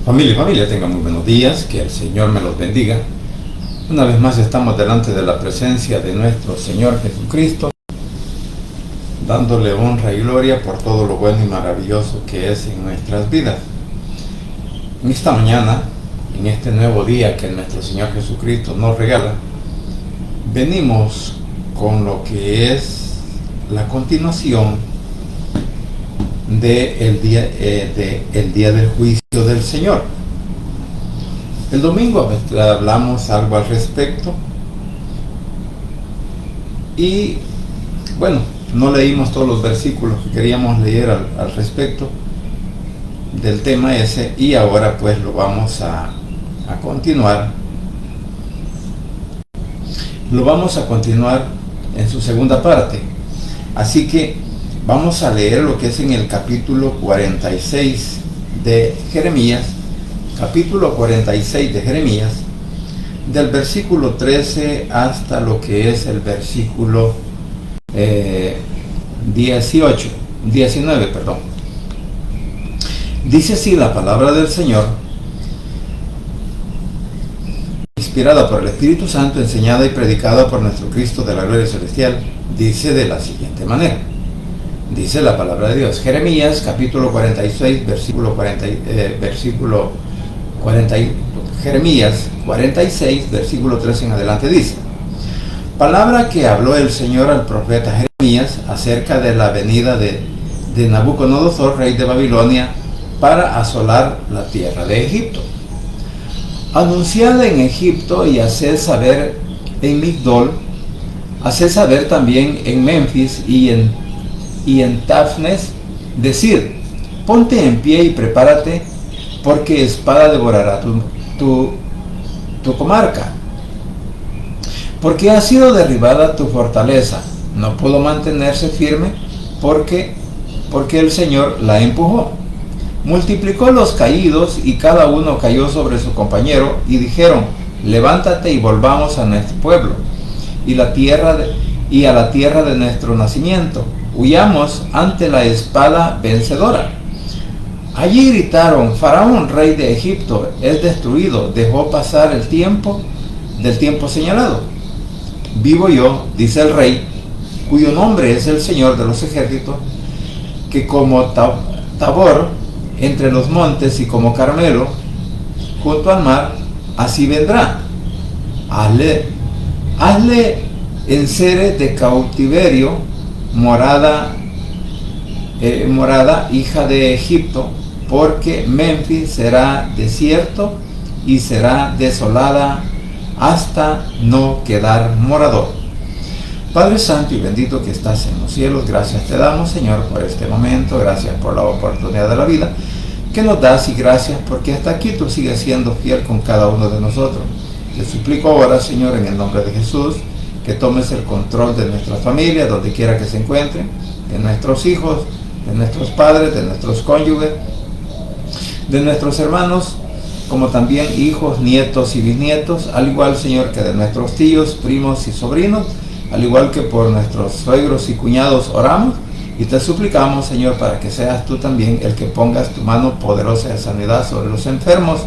Familia, tengan muy buenos días, que el Señor me los bendiga. Una vez más estamos delante de la presencia de nuestro Señor Jesucristo, dándole honra y gloria por todo lo bueno y maravilloso que es en nuestras vidas. En esta mañana, en este nuevo día que nuestro Señor Jesucristo nos regala, venimos con lo que es la continuación del día del juicio del Señor. El domingo hablamos algo al respecto y bueno, no leímos todos los versículos que queríamos leer al respecto del tema ese, y ahora pues lo vamos a continuar. Lo vamos a continuar en su segunda parte. Así que vamos a leer lo que es en el capítulo 46 de Jeremías, capítulo 46 de Jeremías, del versículo 13 hasta lo que es el versículo 19. Dice así la palabra del Señor, inspirada por el Espíritu Santo, enseñada y predicada por nuestro Cristo de la gloria celestial. Dice de la siguiente manera. Dice la palabra de Dios. Jeremías capítulo 46 Jeremías 46 versículo 13 en adelante dice: palabra que habló el Señor al profeta Jeremías acerca de la venida de Nabucodonosor, rey de Babilonia, para asolar la tierra de Egipto. Anunciad en Egipto y haced saber en Migdol, haced saber también en Memphis y en Tafnes, decir: ponte en pie y prepárate, porque espada devorará tu comarca. Porque ha sido derribada tu fortaleza, no pudo mantenerse firme, porque el Señor la empujó. Multiplicó los caídos, y cada uno cayó sobre su compañero, y dijeron: levántate y volvamos a nuestro pueblo, y a la tierra de nuestro nacimiento. Huyamos ante la espada vencedora. Allí gritaron: Faraón, rey de Egipto, es destruido, dejó pasar el tiempo del tiempo señalado. Vivo yo, dice el rey, cuyo nombre es el Señor de los ejércitos, que como Tabor entre los montes y como Carmelo junto al mar, así vendrá. Hazle enseres de cautiverio, morada, hija de Egipto, porque Memphis será desierto y será desolada hasta no quedar morador. Padre santo y bendito que estás en los cielos, gracias te damos, Señor, por este momento, gracias por la oportunidad de la vida que nos das, y gracias porque hasta aquí tú sigues siendo fiel con cada uno de nosotros. Te suplico ahora, Señor, en el nombre de Jesús, que tomes el control de nuestra familia, donde quiera que se encuentren, de nuestros hijos, de nuestros padres, de nuestros cónyuges, de nuestros hermanos, como también hijos, nietos y bisnietos, al igual, Señor, que de nuestros tíos, primos y sobrinos, al igual que por nuestros suegros y cuñados oramos, y te suplicamos, Señor, para que seas tú también el que pongas tu mano poderosa de sanidad sobre los enfermos,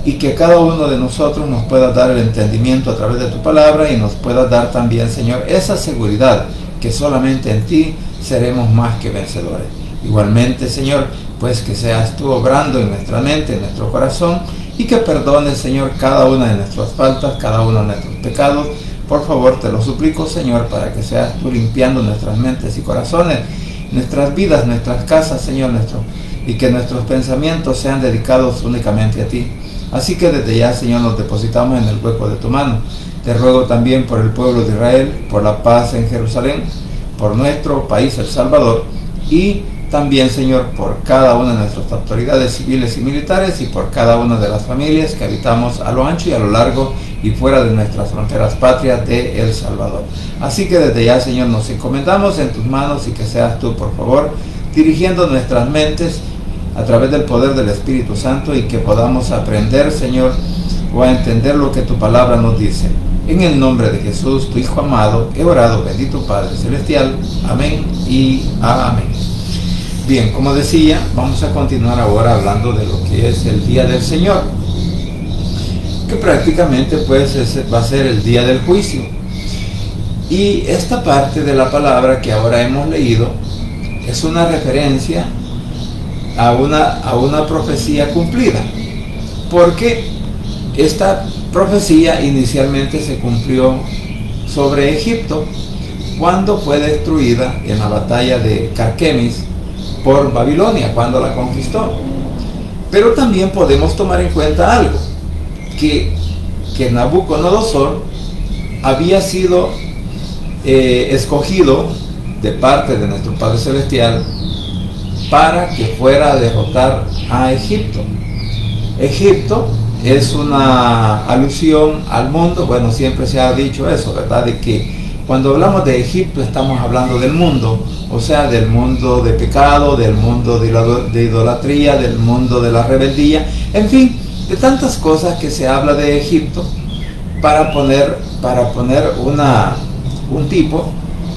y que cada uno de nosotros nos pueda dar el entendimiento a través de tu palabra, y nos pueda dar también, Señor, esa seguridad que solamente en ti seremos más que vencedores. Igualmente, Señor, pues que seas tú obrando en nuestra mente, en nuestro corazón, y que perdones, Señor, cada una de nuestras faltas, cada uno de nuestros pecados. Por favor, te lo suplico, Señor, para que seas tú limpiando nuestras mentes y corazones, nuestras vidas, nuestras casas, Señor, y que nuestros pensamientos sean dedicados únicamente a ti. Así que desde ya, Señor, nos depositamos en el hueco de tu mano. Te ruego también por el pueblo de Israel, por la paz en Jerusalén, por nuestro país, El Salvador, y también, Señor, por cada una de nuestras autoridades civiles y militares, y por cada una de las familias que habitamos a lo ancho y a lo largo y fuera de nuestras fronteras patrias de El Salvador. Así que desde ya, Señor, nos encomendamos en tus manos, y que seas tú, por favor, dirigiendo nuestras mentes a través del poder del Espíritu Santo, y que podamos aprender, Señor, o a entender lo que tu palabra nos dice. En el nombre de Jesús, tu Hijo amado, he orado, bendito Padre Celestial. Amén y amén. Bien, como decía, vamos a continuar ahora hablando de lo que es el día del Señor, que prácticamente pues va a ser el día del juicio. Y esta parte de la palabra que ahora hemos leído es una referencia a una profecía cumplida, porque esta profecía inicialmente se cumplió sobre Egipto cuando fue destruida en la batalla de Carquemis por Babilonia, cuando la conquistó. Pero también podemos tomar en cuenta algo, que Nabucodonosor había sido escogido de parte de nuestro Padre Celestial para que fuera a derrotar a Egipto. Egipto es una alusión al mundo. Bueno, siempre se ha dicho eso, ¿verdad? De que cuando hablamos de Egipto estamos hablando del mundo, o sea, del mundo de pecado, del mundo de idolatría, del mundo de la rebeldía, en fin, de tantas cosas que se habla de Egipto para poner un tipo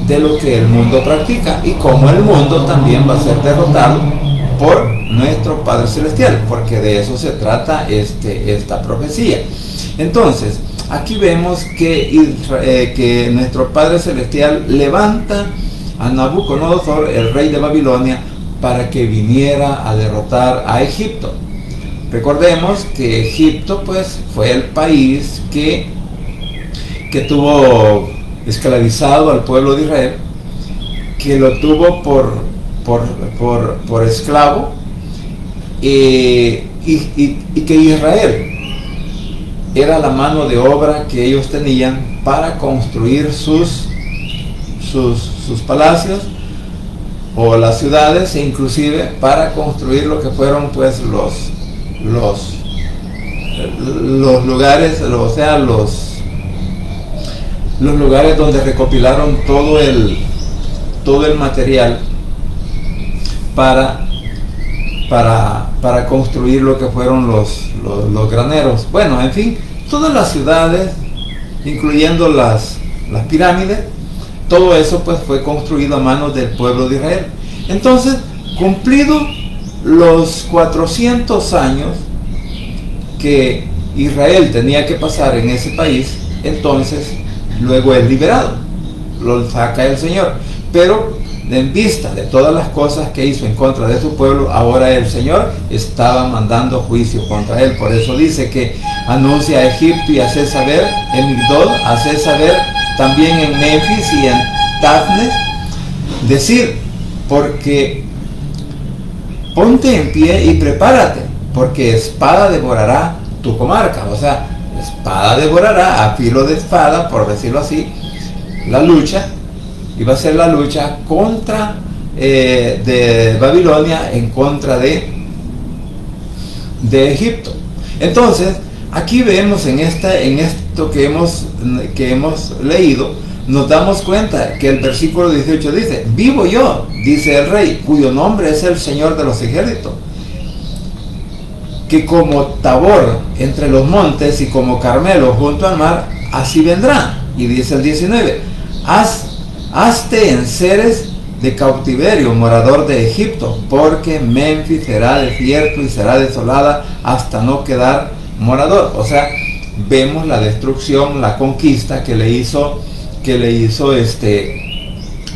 de lo que el mundo practica y cómo el mundo también va a ser derrotado por nuestro Padre Celestial, porque de eso se trata esta profecía. Entonces, aquí vemos que nuestro Padre Celestial levanta a Nabucodonosor, el rey de Babilonia, para que viniera a derrotar a Egipto. Recordemos que Egipto pues fue el país que tuvo esclavizado al pueblo de Israel, que lo tuvo por esclavo, y que Israel era la mano de obra que ellos tenían para construir sus palacios o las ciudades, e inclusive para construir lo que fueron pues los lugares, o sea, los lugares donde recopilaron todo el material para construir lo que fueron los graneros. Bueno, en fin, todas las ciudades, incluyendo las pirámides, todo eso pues fue construido a manos del pueblo de Israel. Entonces, cumplido los 400 años que Israel tenía que pasar en ese país, entonces luego es liberado, lo saca el Señor. Pero en vista de todas las cosas que hizo en contra de su pueblo, ahora el Señor estaba mandando juicio contra él. Por eso dice que anuncia a Egipto y hace saber en Migdol, hace saber también en Memphis y en Tafnes, decir, porque ponte en pie y prepárate, porque espada devorará tu comarca. O sea, espada devorará, a filo de espada, por decirlo así, la lucha. Iba a ser la lucha contra de Babilonia en contra de Egipto. Entonces, aquí vemos en esto que hemos leído, nos damos cuenta que el versículo 18 dice: vivo yo, dice el rey, cuyo nombre es el Señor de los ejércitos, que como Tabor entre los montes y como Carmelo junto al mar, así vendrá. Y dice el 19: hazte enseres de cautiverio, morador de Egipto, porque Memphis será desierto y será desolada hasta no quedar morador. O sea, vemos la destrucción, la conquista que le hizo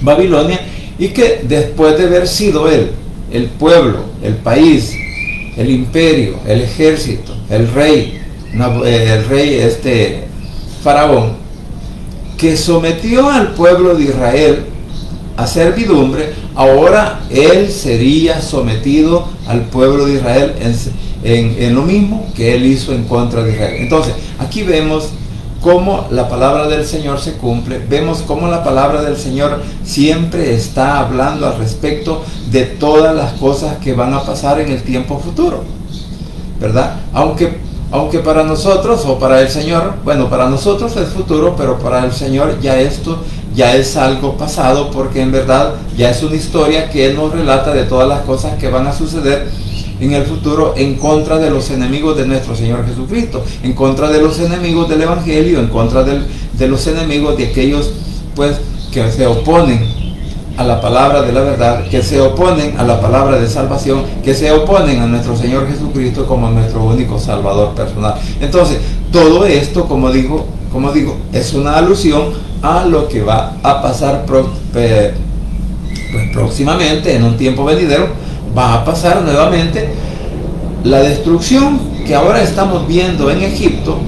Babilonia, y que después de haber sido él, el pueblo, el país, el imperio, el ejército, el rey Faraón, que sometió al pueblo de Israel a servidumbre, ahora él sería sometido al pueblo de Israel en lo mismo que él hizo en contra de Israel. Entonces, aquí vemos cómo la palabra del Señor se cumple, vemos cómo la palabra del Señor siempre está hablando al respecto de todas las cosas que van a pasar en el tiempo futuro, ¿verdad? Aunque para nosotros o para el Señor, bueno, para nosotros es futuro, pero para el Señor ya esto ya es algo pasado, porque en verdad ya es una historia que Él nos relata de todas las cosas que van a suceder en el futuro en contra de los enemigos de nuestro Señor Jesucristo, en contra de los enemigos del Evangelio, en contra de los enemigos de aquellos pues que se oponen a la palabra de la verdad, que se oponen a la palabra de salvación, que se oponen a nuestro Señor Jesucristo como nuestro único Salvador personal. Entonces, todo esto, como digo, es una alusión a lo que va a pasar próximamente, en un tiempo venidero. Va a pasar nuevamente la destrucción que ahora estamos viendo en Egipto,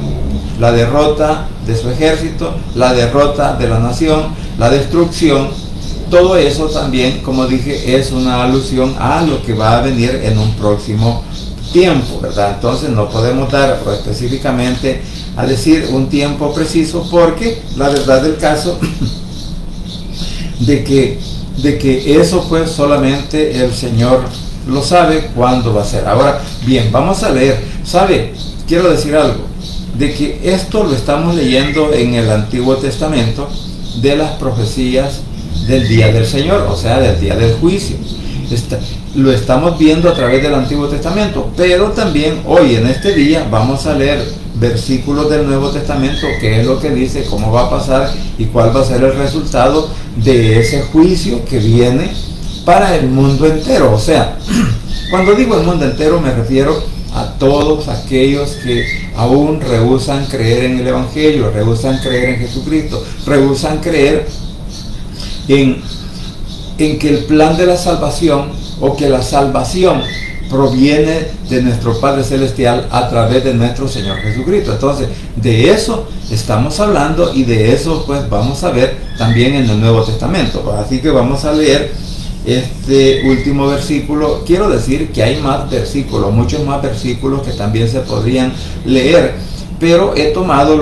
la derrota de su ejército, la derrota de la nación, la destrucción. Todo eso también, como dije, es una alusión a lo que va a venir en un próximo tiempo, ¿verdad? Entonces no podemos dar específicamente a decir un tiempo preciso, porque la verdad del caso de que eso pues solamente el Señor lo sabe cuándo va a ser. Ahora bien, vamos a leer. ¿Sabe? Quiero decir algo, de que esto lo estamos leyendo en el Antiguo Testamento, de las profecías del día del Señor, o sea, del día del juicio. Lo estamos viendo a través del Antiguo Testamento, pero también hoy en este día vamos a leer versículos del Nuevo Testamento, que es lo que dice cómo va a pasar y cuál va a ser el resultado de ese juicio que viene para el mundo entero. O sea, cuando digo el mundo entero me refiero a todos aquellos que aún rehúsan creer en el Evangelio, rehúsan creer en Jesucristo, rehúsan creer en que el plan de la salvación, o que la salvación proviene de nuestro Padre Celestial a través de nuestro Señor Jesucristo. Entonces, de eso estamos hablando, y de eso pues vamos a ver también en el Nuevo Testamento. Así que vamos a leer este último versículo. Quiero decir que hay más versículos, muchos más versículos que también se podrían leer, pero he tomado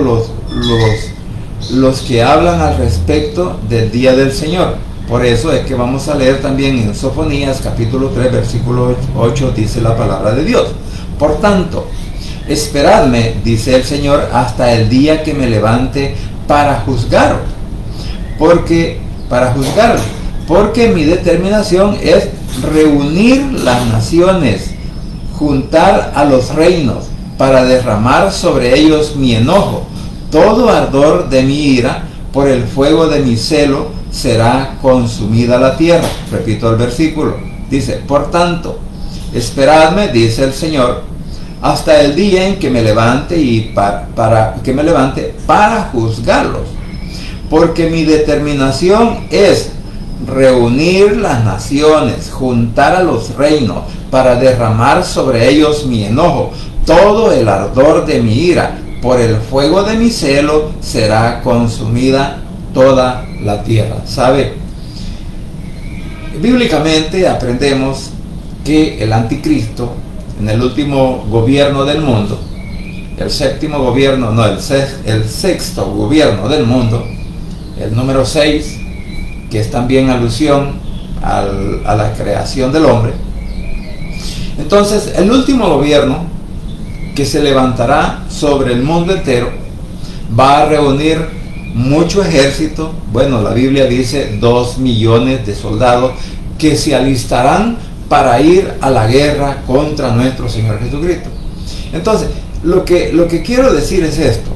los que hablan al respecto del día del Señor. Por eso es que vamos a leer también en Sofonías capítulo 3 versículo 8, dice la palabra de Dios: por tanto, esperadme, dice el Señor, hasta el día que me levante para juzgar, porque mi determinación es reunir las naciones, juntar a los reinos, para derramar sobre ellos mi enojo. Todo ardor de mi ira, por el fuego de mi celo, será consumida la tierra. Repito el versículo, dice: por tanto, esperadme, dice el Señor, hasta el día en que me levante para juzgarlos, porque mi determinación es reunir las naciones, juntar a los reinos, para derramar sobre ellos mi enojo. Todo el ardor de mi ira, por el fuego de mi celo, será consumida toda la tierra. ¿Sabe? Bíblicamente aprendemos que el anticristo, en el último gobierno del mundo, el sexto gobierno del mundo, el número 6, que es también alusión a la creación del hombre. Entonces, el último gobierno que se levantará sobre el mundo entero va a reunir mucho ejército. Bueno, la Biblia dice 2 millones de soldados que se alistarán para ir a la guerra contra nuestro Señor Jesucristo. Entonces, lo que quiero decir es esto,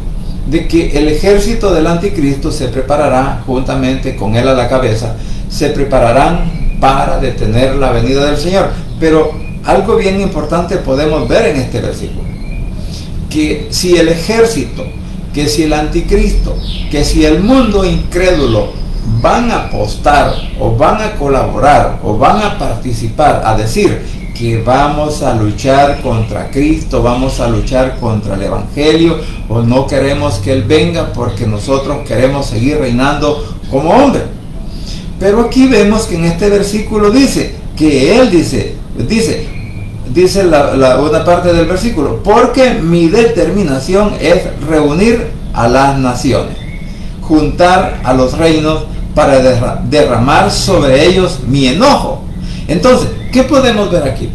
de que el ejército del anticristo se preparará, juntamente con él a la cabeza, se prepararán para detener la venida del Señor. Pero algo bien importante podemos ver en este versículo, que si el ejército, que si el anticristo, que si el mundo incrédulo van a apostar, o van a colaborar, o van a participar, a decir que vamos a luchar contra Cristo, vamos a luchar contra el Evangelio, o no queremos que Él venga porque nosotros queremos seguir reinando como hombre. Pero aquí vemos que en este versículo dice que Él dice una parte del versículo: porque mi determinación es reunir a las naciones, juntar a los reinos, para derramar sobre ellos mi enojo. Entonces, ¿qué podemos ver aquí?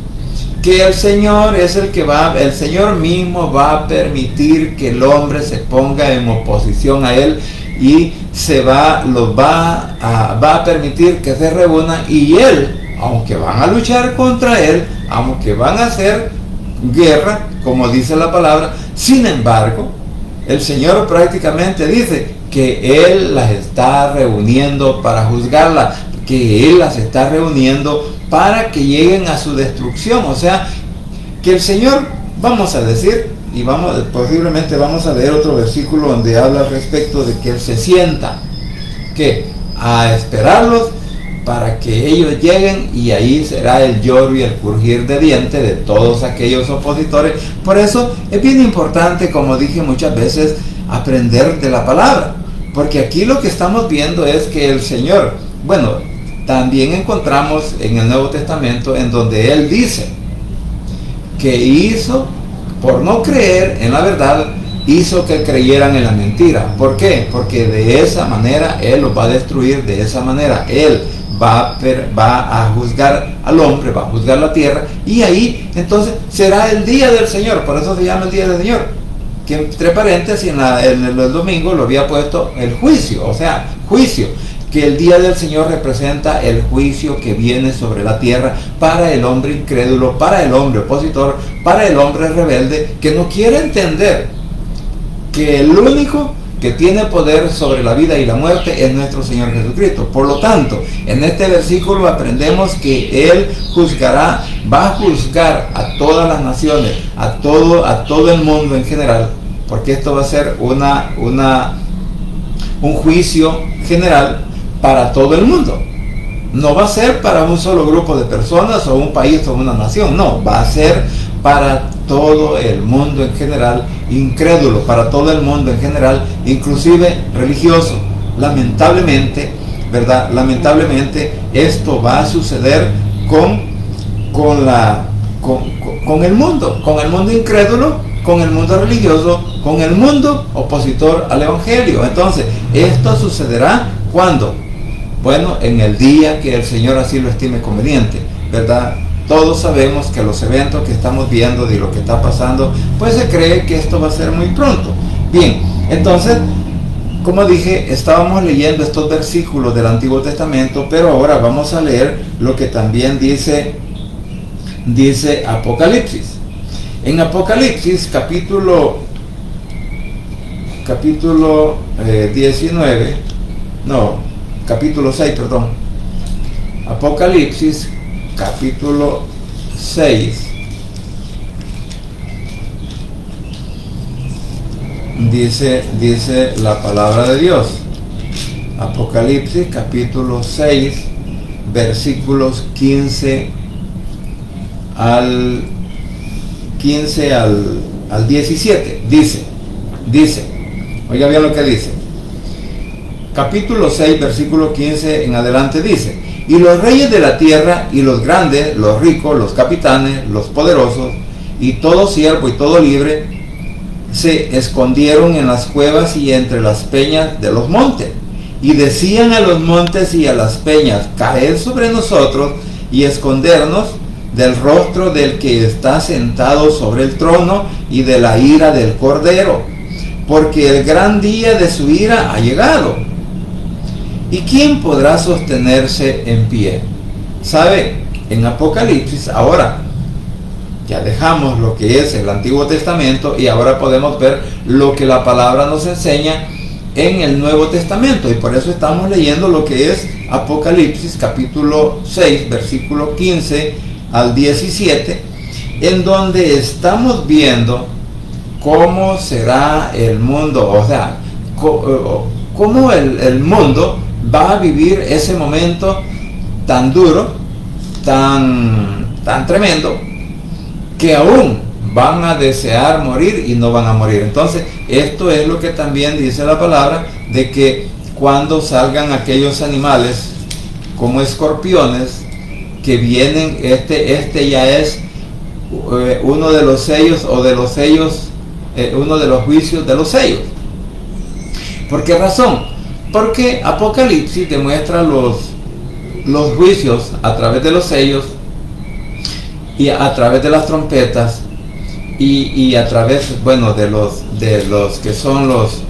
Que el Señor es el Señor mismo va a permitir que el hombre se ponga en oposición a Él, y va a permitir que se reúna, y Él, aunque van a luchar contra Él, aunque van a hacer guerra, como dice la palabra, sin embargo, el Señor prácticamente dice que Él las está reuniendo para juzgarla, que Él las está reuniendo para que lleguen a su destrucción. O sea, que el Señor, vamos a decir, y posiblemente vamos a leer otro versículo donde habla al respecto de que Él se sienta, que a esperarlos para que ellos lleguen, y ahí será el lloro y el crujir de dientes de todos aquellos opositores. Por eso es bien importante, como dije muchas veces, aprender de la palabra, porque aquí lo que estamos viendo es que el Señor, bueno, también encontramos en el Nuevo Testamento en donde Él dice que hizo, por no creer en la verdad, hizo que creyeran en la mentira. ¿Por qué? Porque de esa manera Él los va a destruir, de esa manera Él va a juzgar al hombre, va a juzgar la tierra, y ahí entonces será el día del Señor. Por eso se llama el día del Señor, que entre paréntesis en el domingo lo había puesto el juicio, o sea, juicio, que el día del Señor representa el juicio que viene sobre la tierra para el hombre incrédulo, para el hombre opositor, para el hombre rebelde, que no quiere entender que el único que tiene poder sobre la vida y la muerte es nuestro Señor Jesucristo. Por lo tanto, en este versículo aprendemos que Él juzgará, va a juzgar a todas las naciones, a todo el mundo en general, porque esto va a ser un juicio general para todo el mundo. No va a ser para un solo grupo de personas o un país o una nación, no, va a ser para todo el mundo en general, incrédulo, para todo el mundo en general, inclusive religioso. Lamentablemente, ¿verdad? Lamentablemente esto va a suceder con el mundo incrédulo, con el mundo religioso, con el mundo opositor al Evangelio. Entonces, esto sucederá ¿cuándo? Bueno, en el día que el Señor así lo estime conveniente, ¿verdad? Todos sabemos que los eventos que estamos viendo de lo que está pasando, pues se cree que esto va a ser muy pronto. Bien, entonces, como dije, estábamos leyendo estos versículos del Antiguo Testamento, pero ahora vamos a leer lo que también dice Apocalipsis. En Apocalipsis capítulo 6, perdón. Apocalipsis capítulo 6 dice la palabra de Dios. Apocalipsis capítulo 6 versículos 15 al 17 dice, oiga bien lo que dice. Capítulo 6 versículo 15 en adelante dice: y los reyes de la tierra, y los grandes, los ricos, los capitanes, los poderosos, y todo siervo y todo libre, se escondieron en las cuevas y entre las peñas de los montes, y decían a los montes y a las peñas: caed sobre nosotros y escondernos del rostro del que está sentado sobre el trono y de la ira del Cordero, porque el gran día de su ira ha llegado. ¿Y quién podrá sostenerse en pie? ¿Sabe? En Apocalipsis, ahora ya dejamos lo que es el Antiguo Testamento y ahora podemos ver lo que la palabra nos enseña en el Nuevo Testamento. Y por eso estamos leyendo lo que es Apocalipsis capítulo 6, versículo 15 al 17, en donde estamos viendo cómo será el mundo, o sea, cómo el mundo va a vivir ese momento tan duro, tan tremendo, que aún van a desear morir y no van a morir. Entonces, esto es lo que también dice la palabra, de que cuando salgan aquellos animales como escorpiones, que vienen, este ya es uno de los sellos, o de los sellos, uno de los juicios de los sellos. ¿Por qué razón? Porque Apocalipsis demuestra los juicios a través de los sellos y a través de las trompetas y a través, bueno, de los que son los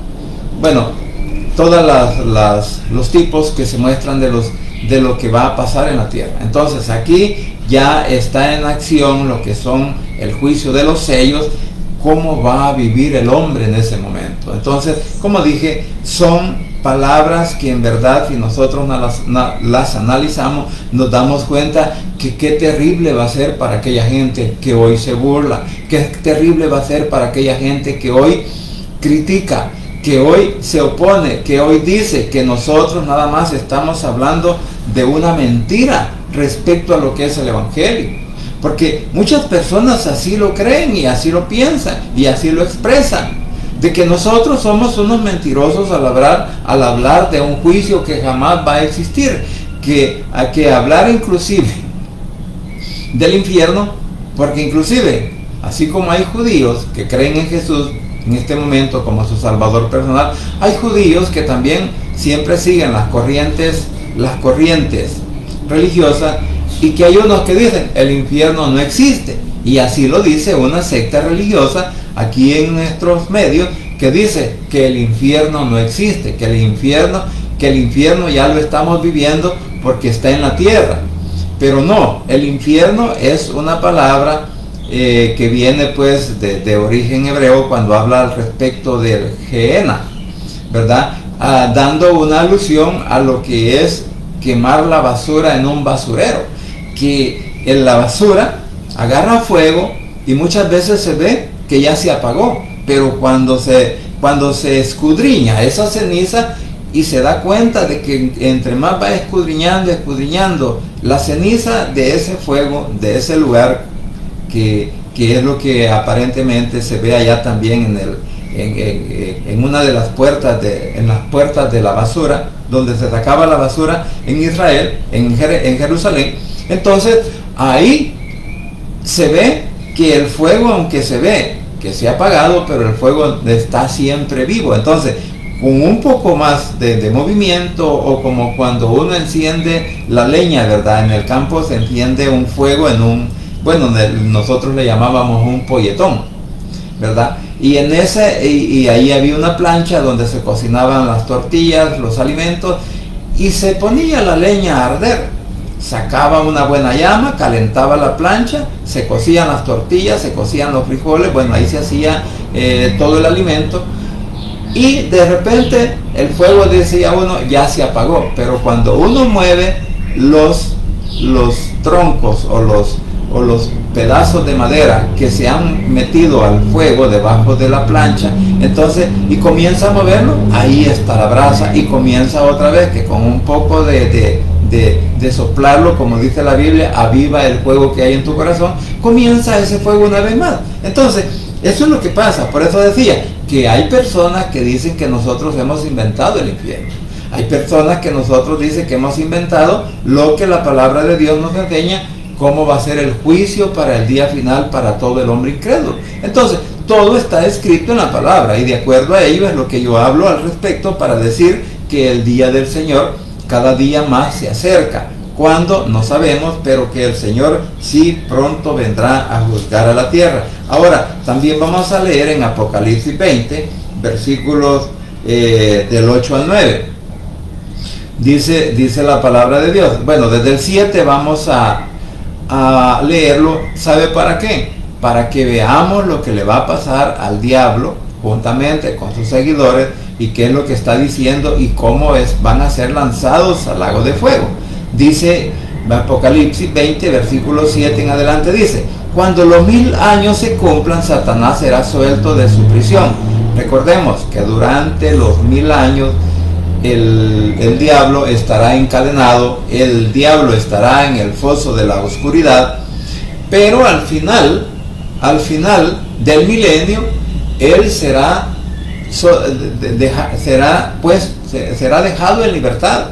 tipos que se muestran de lo que va a pasar en la tierra. Entonces aquí ya está en acción lo que son el juicio de los sellos, cómo va a vivir el hombre en ese momento. Entonces, como dije, son palabras que en verdad, si nosotros las analizamos, nos damos cuenta que qué terrible va a ser para aquella gente que hoy se burla, qué terrible va a ser para aquella gente que hoy critica, que hoy se opone, que hoy dice que nosotros nada más estamos hablando de una mentira respecto a lo que es el Evangelio. Porque muchas personas así lo creen y así lo piensan y así lo expresan, de que nosotros somos unos mentirosos al hablar de un juicio que jamás va a existir, que hablar inclusive del infierno, porque inclusive, así como hay judíos que creen en Jesús en este momento como su salvador personal, hay judíos que también siempre siguen las corrientes religiosas, y que hay unos que dicen el infierno no existe, y así lo dice una secta religiosa aquí en nuestros medios, que dice que el infierno no existe, que el infierno ya lo estamos viviendo porque está en la tierra. Pero no, el infierno es una palabra que viene pues de origen hebreo, cuando habla al respecto del Gehenna, ¿verdad? Dando una alusión a lo que es quemar la basura en un basurero, que en la basura agarra fuego y muchas veces se ve que ya se apagó, pero cuando se escudriña esa ceniza y se da cuenta de que entre más va escudriñando la ceniza de ese fuego, de ese lugar, que es lo que aparentemente se ve allá también en una de las puertas en las puertas de la basura, donde se sacaba la basura en Israel, en Jerusalén. Entonces ahí se ve que el fuego, aunque se ve que se ha apagado, pero el fuego está siempre vivo. Entonces, con un poco más de movimiento, o como cuando uno enciende la leña, ¿verdad? En el campo se enciende un fuego nosotros le llamábamos un polletón, ¿verdad? Y ahí había una plancha donde se cocinaban las tortillas, los alimentos, y se ponía la leña a arder. Sacaba una buena llama, calentaba la plancha, se cocían las tortillas, se cocían los frijoles, ahí se hacía todo el alimento, y de repente el fuego, decía uno, ya se apagó. Pero cuando uno mueve los troncos o los pedazos de madera que se han metido al fuego debajo de la plancha, entonces, y comienza a moverlo, ahí está la brasa, y comienza otra vez, que con un poco de soplarlo, como dice la Biblia, aviva el fuego que hay en tu corazón, comienza ese fuego una vez más. Entonces, eso es lo que pasa. Por eso decía que hay personas que dicen que nosotros hemos inventado el infierno. Hay personas que nosotros dicen que hemos inventado lo que la palabra de Dios nos enseña, cómo va a ser el juicio para el día final para todo el hombre incrédulo. Entonces, todo está escrito en la palabra, y de acuerdo a ello es lo que yo hablo al respecto, para decir que el día del Señor cada día más se acerca. ¿Cuándo? No sabemos, pero que el Señor sí pronto vendrá a juzgar a la tierra. Ahora, también vamos a leer en Apocalipsis 20, versículos del 8 al 9. Dice la palabra de Dios. Desde el 7 vamos a leerlo. ¿Sabe para qué? Para que veamos lo que le va a pasar al diablo juntamente con sus seguidores, y qué es lo que está diciendo y cómo van a ser lanzados al lago de fuego. Dice Apocalipsis 20, versículo 7 en adelante, dice: cuando los 1000 años se cumplan, Satanás será suelto de su prisión. Recordemos que durante los 1000 años el diablo estará encadenado, el diablo estará en el foso de la oscuridad, pero al final del milenio, él será dejado en libertad,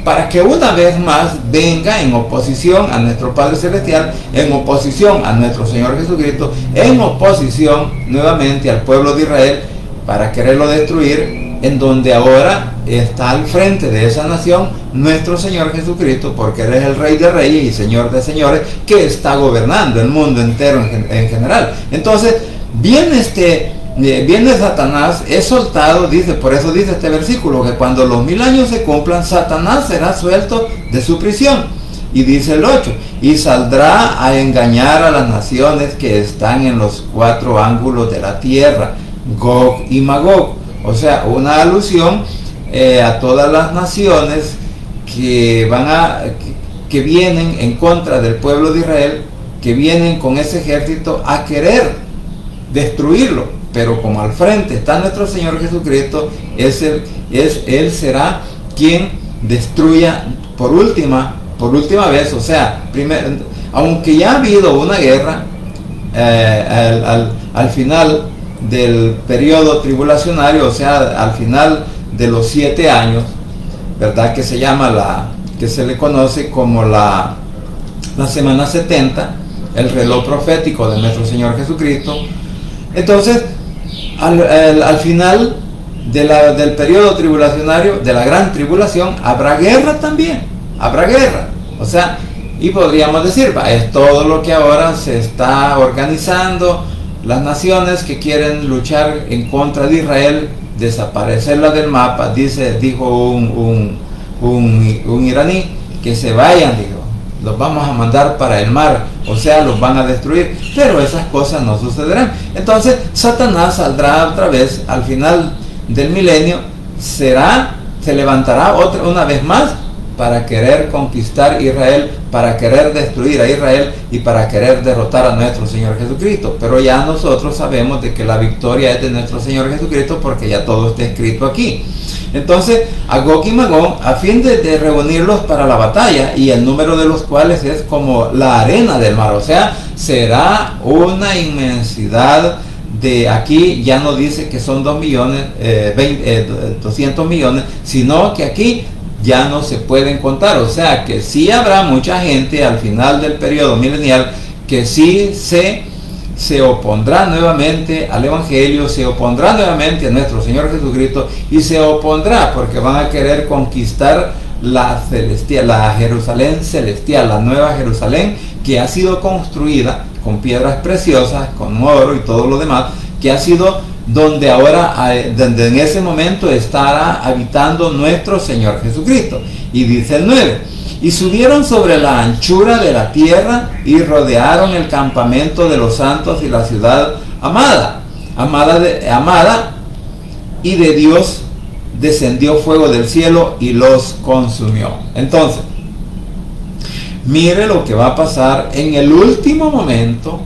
para que una vez más venga en oposición a nuestro Padre Celestial, en oposición a nuestro Señor Jesucristo, en oposición nuevamente al pueblo de Israel, para quererlo destruir, en donde ahora está al frente de esa nación nuestro Señor Jesucristo, porque Él es el Rey de Reyes y Señor de Señores, que está gobernando el mundo entero en general. Entonces, viene Satanás, es soltado, por eso dice este versículo, que cuando los 1000 años se cumplan, Satanás será suelto de su prisión. Y dice el 8, y saldrá a engañar a las naciones que están en los 4 ángulos de la tierra, Gog y Magog. O sea, una alusión a todas las naciones que que vienen en contra del pueblo de Israel, que vienen con ese ejército a querer destruirlo. Pero como al frente está nuestro Señor Jesucristo, Él será quien destruya por última vez. O sea, aunque ya ha habido una guerra al final del periodo tribulacionario, o sea, al final de los 7 años, ¿verdad? Que se le conoce como la semana 70, el reloj profético de nuestro Señor Jesucristo. Entonces, al final del periodo tribulacionario, de la gran tribulación, habrá guerra también, habrá guerra. O sea, y podríamos decir, es todo lo que ahora se está organizando, las naciones que quieren luchar en contra de Israel, desaparecerla del mapa. Dijo un iraní, que se vayan, dijo, los vamos a mandar para el mar, o sea, los van a destruir. Pero esas cosas no sucederán. Entonces Satanás saldrá otra vez al final del milenio, se levantará una vez más para querer conquistar Israel, para querer destruir a Israel y para querer derrotar a nuestro Señor Jesucristo. Pero ya nosotros sabemos de que la victoria es de nuestro Señor Jesucristo, porque ya todo está escrito aquí. Entonces, a Gog y Magog, a fin de reunirlos para la batalla, y el número de los cuales es como la arena del mar, o sea, será una inmensidad de, aquí ya no dice que son 200 millones, sino que aquí ya no se pueden contar. O sea, que sí habrá mucha gente al final del periodo milenial que sí se opondrá nuevamente al Evangelio, se opondrá nuevamente a nuestro Señor Jesucristo, y se opondrá porque van a querer conquistar la Jerusalén celestial, la nueva Jerusalén, que ha sido construida con piedras preciosas, con oro y todo lo demás, que ha sido donde donde en ese momento estará habitando nuestro Señor Jesucristo. Y dice el 9: y subieron sobre la anchura de la tierra y rodearon el campamento de los santos y la ciudad amada, y de Dios descendió fuego del cielo y los consumió. Entonces, mire lo que va a pasar en el último momento,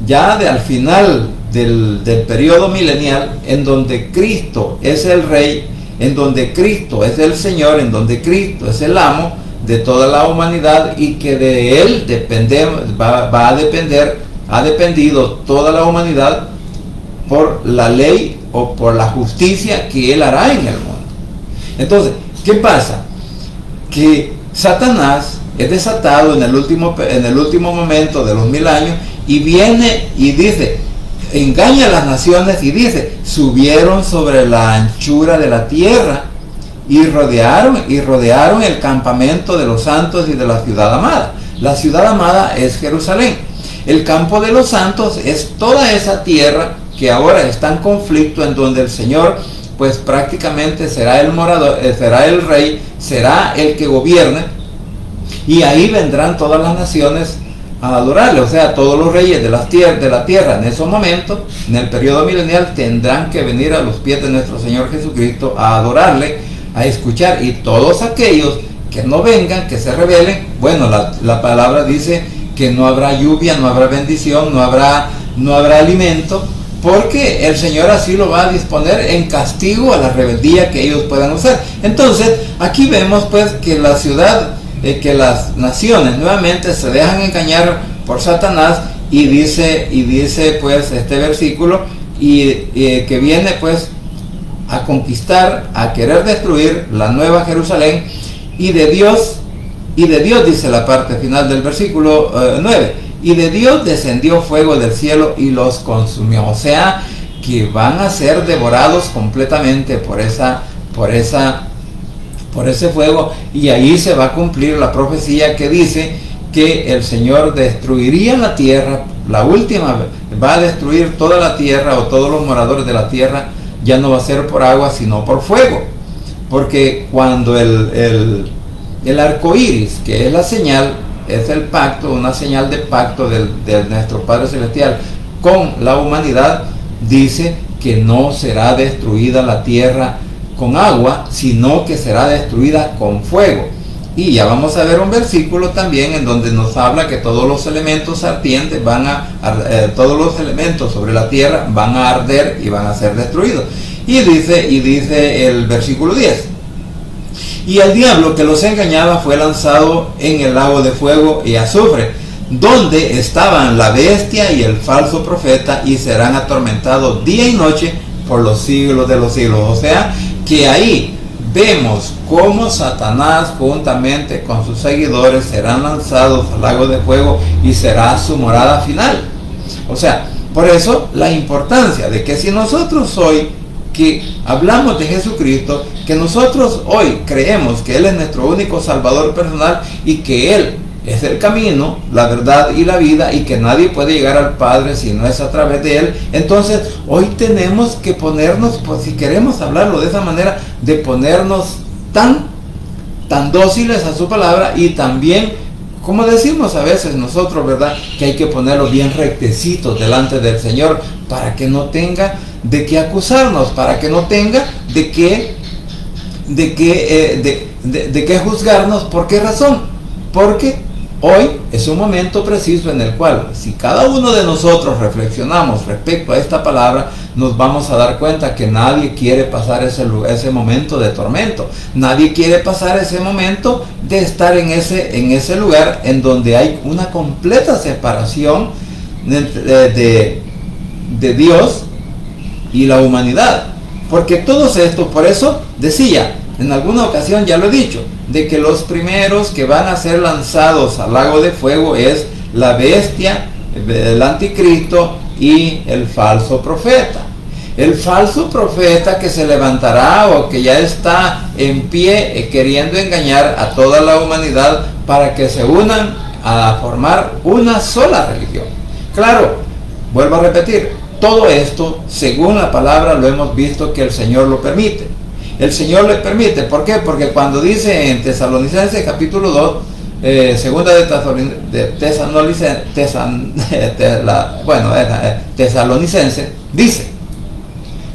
ya al final del periodo milenial, en donde Cristo es el Rey, en donde Cristo es el Señor, en donde Cristo es el amo de toda la humanidad, y que de Él ha dependido toda la humanidad por la ley o por la justicia que Él hará en el mundo. Entonces, ¿qué pasa? Que Satanás es desatado en el último momento de los 1000 años, y viene y dice, engaña a las naciones, y dice: subieron sobre la anchura de la tierra y rodearon el campamento de los santos y de la ciudad amada. La ciudad amada es Jerusalén. El campo de los santos es toda esa tierra que ahora está en conflicto, en donde el Señor pues prácticamente será el morador, será el rey, será el que gobierne, y ahí vendrán todas las naciones a adorarle. O sea, todos los reyes de la tierra en esos momentos, en el periodo milenial, tendrán que venir a los pies de nuestro Señor Jesucristo a adorarle, a escuchar. Y todos aquellos que no vengan, que se rebelen, bueno, la palabra dice que no habrá lluvia, no habrá bendición, no habrá alimento, porque el Señor así lo va a disponer en castigo a la rebeldía que ellos puedan hacer. Entonces, aquí vemos pues que la ciudad, que las naciones nuevamente se dejan engañar por Satanás, y dice pues este versículo, que viene pues a conquistar, a querer destruir la nueva Jerusalén, y de Dios dice la parte final del versículo 9, y de Dios descendió fuego del cielo y los consumió. O sea, que van a ser devorados completamente por ese fuego, y ahí se va a cumplir la profecía que dice que el Señor destruiría la tierra, la última vez, va a destruir toda la tierra, o todos los moradores de la tierra, ya no va a ser por agua, sino por fuego. Porque cuando el arco iris, que es la señal, es el pacto, una señal de pacto de nuestro Padre Celestial con la humanidad, dice que no será destruida la tierra con agua, sino que será destruida con fuego. Y ya vamos a ver un versículo también en donde nos habla que todos los elementos ardientes todos los elementos sobre la tierra van a arder y van a ser destruidos. Y dice el versículo 10: y el diablo que los engañaba fue lanzado en el lago de fuego y azufre, donde estaban la bestia y el falso profeta, y serán atormentados día y noche por los siglos de los siglos. O sea, que ahí vemos cómo Satanás juntamente con sus seguidores serán lanzados al lago de fuego y será su morada final. O sea, por eso la importancia de que si nosotros hoy que hablamos de Jesucristo, que nosotros hoy creemos que Él es nuestro único Salvador personal y que Él es el camino, la verdad y la vida, y que nadie puede llegar al Padre si no es a través de Él, entonces hoy tenemos que ponernos, pues si queremos hablarlo de esa manera, de ponernos tan dóciles a su palabra, y también, como decimos a veces nosotros, ¿verdad?, que hay que ponerlo bien rectecitos delante del Señor para que no tenga de qué acusarnos, para que no tenga de qué juzgarnos. ¿Por qué razón? Porque hoy es un momento preciso en el cual, si cada uno de nosotros reflexionamos respecto a esta palabra, nos vamos a dar cuenta que nadie quiere pasar ese momento de tormento. Nadie quiere pasar ese momento de estar en ese lugar en donde hay una completa separación de Dios y la humanidad. Porque todos estos, por eso decía, en alguna ocasión ya lo he dicho, de que los primeros que van a ser lanzados al lago de fuego es la bestia, el anticristo y el falso profeta. El falso profeta que se levantará o que ya está en pie queriendo engañar a toda la humanidad para que se unan a formar una sola religión. Claro, vuelvo a repetir, todo esto, según la palabra, lo hemos visto que el Señor lo permite. El Señor le permite. ¿Por qué? Porque cuando dice en Tesalonicenses capítulo 2, segunda de Tesalonicenses, dice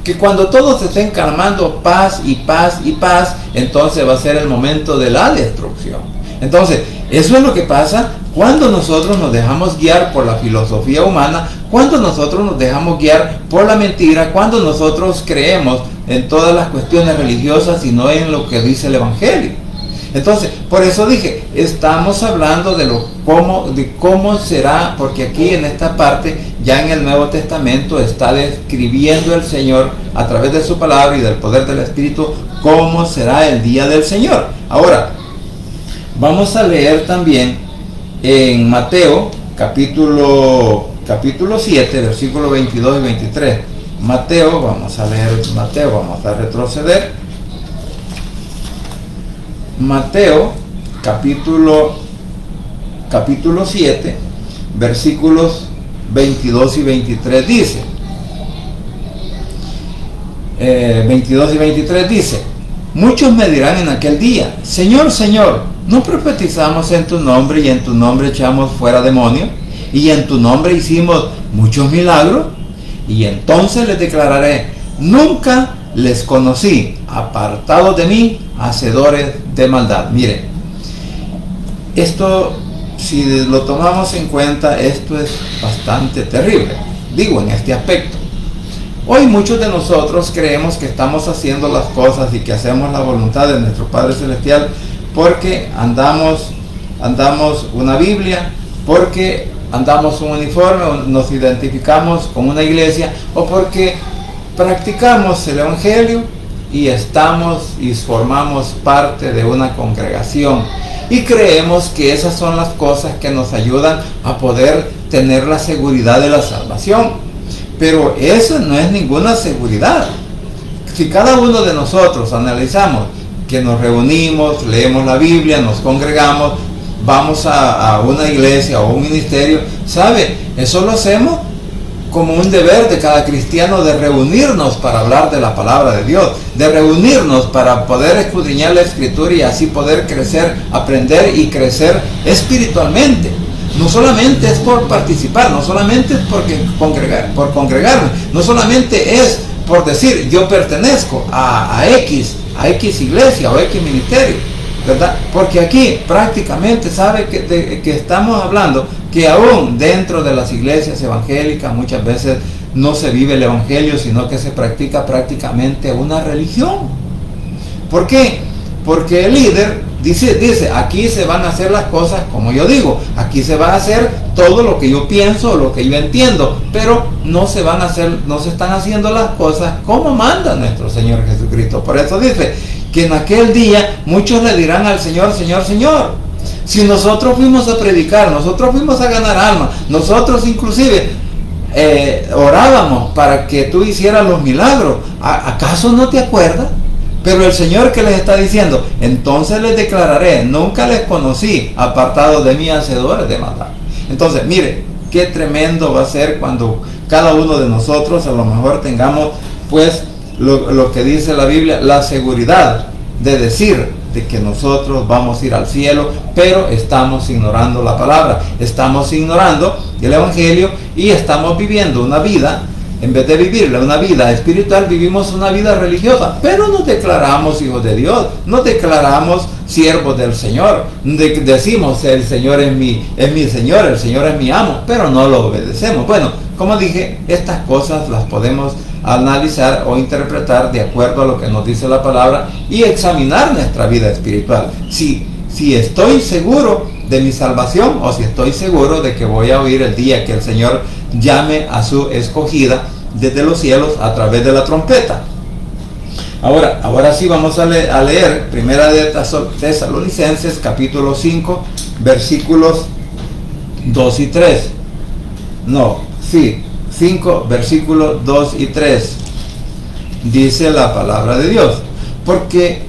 que cuando todos estén clamando paz y paz y paz, entonces va a ser el momento de la destrucción. Entonces, eso es lo que pasa cuando nosotros nos dejamos guiar por la filosofía humana, cuando nosotros nos dejamos guiar por la mentira, cuando nosotros creemos en todas las cuestiones religiosas y no en lo que dice el Evangelio. Entonces, por eso dije, estamos hablando de cómo será, porque aquí en esta parte, ya en el Nuevo Testamento, está describiendo el Señor a través de su palabra y del poder del Espíritu, cómo será el día del Señor. Ahora, vamos a leer también en Mateo, capítulo 7, versículos 22 y 23. Mateo, vamos a leer Mateo, vamos a retroceder. Mateo, capítulo 7, versículos 22 y 23 dice, 22 y 23 dice: muchos me dirán en aquel día, Señor, Señor, ¿no profetizamos en tu nombre y en tu nombre echamos fuera demonios y en tu nombre hicimos muchos milagros? Y entonces les declararé, nunca les conocí, apartados de mí, hacedores de maldad. Miren, esto, si lo tomamos en cuenta, esto es bastante terrible, digo, en este aspecto. Hoy muchos de nosotros creemos que estamos haciendo las cosas y que hacemos la voluntad de nuestro Padre Celestial porque andamos una Biblia, porque andamos un uniforme, o nos identificamos con una iglesia, o porque practicamos el Evangelio y formamos parte de una congregación y creemos que esas son las cosas que nos ayudan a poder tener la seguridad de la salvación. Pero eso no es ninguna seguridad. Si cada uno de nosotros analizamos que nos reunimos, leemos la Biblia, nos congregamos, vamos a una iglesia o un ministerio, ¿sabe? Eso lo hacemos como un deber de cada cristiano, de reunirnos para hablar de la palabra de Dios, de reunirnos para poder escudriñar la Escritura y así poder crecer, aprender y crecer espiritualmente. No solamente es por participar, no solamente es por congregarme, no solamente es por decir, yo pertenezco a X iglesia o X ministerio, ¿verdad? Porque aquí prácticamente sabe que estamos hablando que aún dentro de las iglesias evangélicas muchas veces no se vive el evangelio, sino que se practica prácticamente una religión. ¿Por qué? Porque el líder dice, aquí se van a hacer las cosas como yo digo, aquí se va a hacer todo lo que yo pienso, lo que yo entiendo, pero no se están haciendo las cosas como manda nuestro Señor Jesucristo. Por eso dice que en aquel día muchos le dirán al Señor, Señor, Señor, si nosotros fuimos a predicar, nosotros fuimos a ganar almas, nosotros inclusive orábamos para que tú hicieras los milagros, ¿acaso no te acuerdas? Pero el Señor, que les está diciendo, entonces les declararé, nunca les conocí, apartados de mí, hacedores de maldad. Entonces, mire, qué tremendo va a ser cuando cada uno de nosotros a lo mejor tengamos, pues, lo que dice la Biblia, la seguridad de decir de que nosotros vamos a ir al cielo, pero estamos ignorando la palabra, estamos ignorando el evangelio y estamos viviendo una vida. En vez de vivir una vida espiritual, vivimos una vida religiosa, pero nos declaramos hijos de Dios, nos declaramos siervos del Señor, decimos el Señor es mi Señor, el Señor es mi amo, pero no lo obedecemos. Bueno, como dije, estas cosas las podemos analizar o interpretar de acuerdo a lo que nos dice la palabra y examinar nuestra vida espiritual. Si estoy seguro de mi salvación o si estoy seguro de que voy a oír el día que el Señor llame a su escogida desde los cielos a través de la trompeta. Ahora sí vamos a leer Primera de Tesalonicenses capítulo 5 versículos 2 y 3. 5 versículos 2 y 3. Dice la palabra de Dios. Porque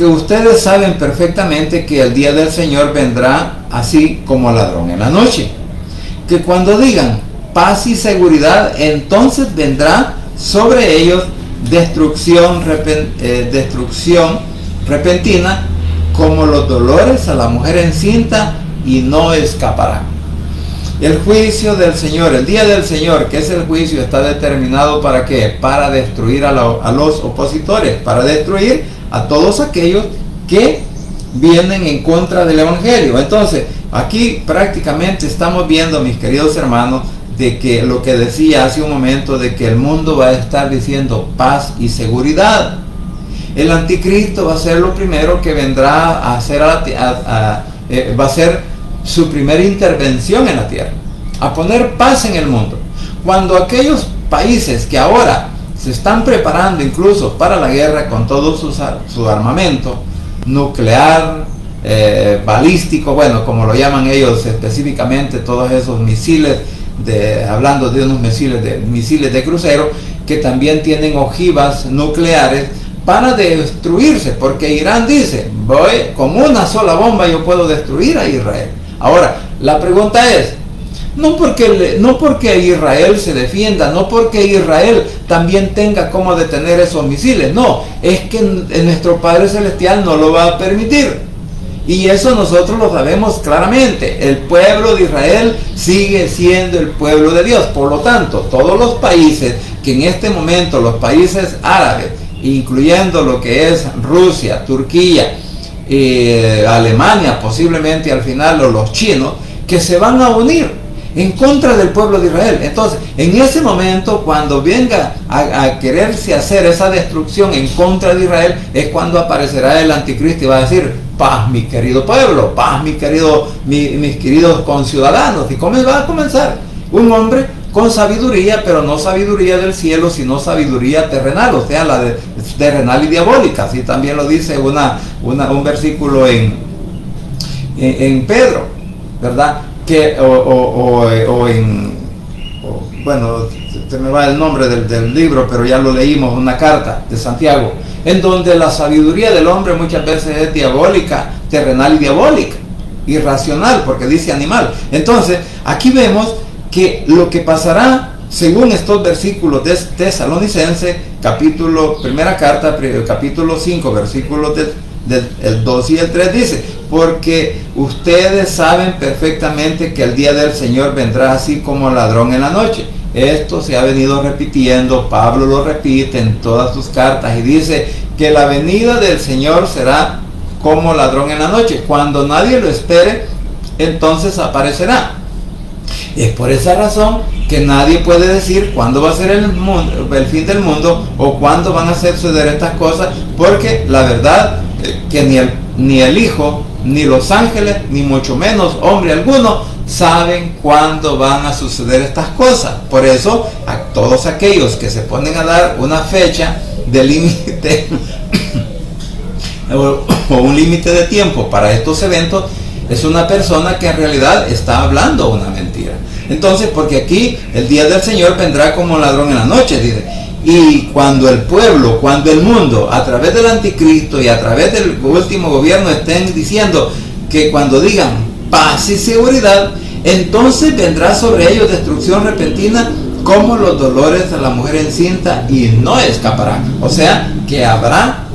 ustedes saben perfectamente que el día del Señor vendrá así como ladrón en la noche. Que cuando digan paz y seguridad, entonces vendrá sobre ellos destrucción repentina, como los dolores a la mujer encinta, y no escaparán. El juicio del Señor, el día del Señor, que es el juicio, está determinado ¿para qué? Para destruir a los opositores, para destruir a todos aquellos que vienen en contra del evangelio. Entonces, aquí prácticamente estamos viendo, mis queridos hermanos, de que lo que decía hace un momento, de que el mundo va a estar diciendo paz y seguridad. El anticristo va a ser lo primero que vendrá a hacer, va a ser su primera intervención en la tierra, a poner paz en el mundo. Cuando aquellos países que ahora se están preparando incluso para la guerra con todo su armamento nuclear, balístico, bueno, como lo llaman ellos específicamente, todos esos misiles, hablando de unos misiles de crucero, que también tienen ojivas nucleares para destruirse, porque Irán dice, con una sola bomba yo puedo destruir a Israel. Ahora, la pregunta es, no porque Israel se defienda, no porque Israel también tenga cómo detener esos misiles, no, es que nuestro Padre Celestial no lo va a permitir. Y eso nosotros lo sabemos claramente. El pueblo de Israel sigue siendo el pueblo de Dios. Por lo tanto, todos los países que en este momento, los países árabes, incluyendo lo que es Rusia, Turquía, Alemania, posiblemente al final, o los chinos, que se van a unir en contra del pueblo de Israel. Entonces, en ese momento, cuando venga a quererse hacer esa destrucción en contra de Israel, es cuando aparecerá el anticristo y va a decir, paz mi querido pueblo, paz mis queridos conciudadanos. ¿Y cómo va a comenzar? Un hombre con sabiduría, pero no sabiduría del cielo, sino sabiduría terrenal, o sea, la terrenal y diabólica. Así también lo dice un versículo en Pedro, ¿verdad? Bueno, se me va el nombre del libro, pero ya lo leímos, una carta de Santiago, en donde la sabiduría del hombre muchas veces es diabólica, terrenal y diabólica, irracional, porque dice animal. Entonces, aquí vemos que lo que pasará, según estos versículos de Tesalonicenses, primera carta, capítulo 5, versículos del 2 y el 3, dice, porque ustedes saben perfectamente que el día del Señor vendrá así como ladrón en la noche. Esto se ha venido repitiendo, Pablo lo repite en todas sus cartas y dice que la venida del Señor será como ladrón en la noche. Cuando nadie lo espere, entonces aparecerá. Es por esa razón que nadie puede decir cuándo va a ser el fin del mundo o cuándo van a suceder estas cosas, porque la verdad que ni el Hijo, ni los ángeles, ni mucho menos hombre alguno saben cuándo van a suceder estas cosas. Por eso a todos aquellos que se ponen a dar una fecha de límite o un límite de tiempo para estos eventos, es una persona que en realidad está hablando una mentira. Entonces, porque aquí el día del Señor vendrá como ladrón en la noche, dice. Y cuando el pueblo, cuando el mundo, a través del anticristo y a través del último gobierno estén diciendo que cuando digan paz y seguridad, entonces vendrá sobre ellos destrucción repentina como los dolores de la mujer encinta y no escaparán. O sea, que habrá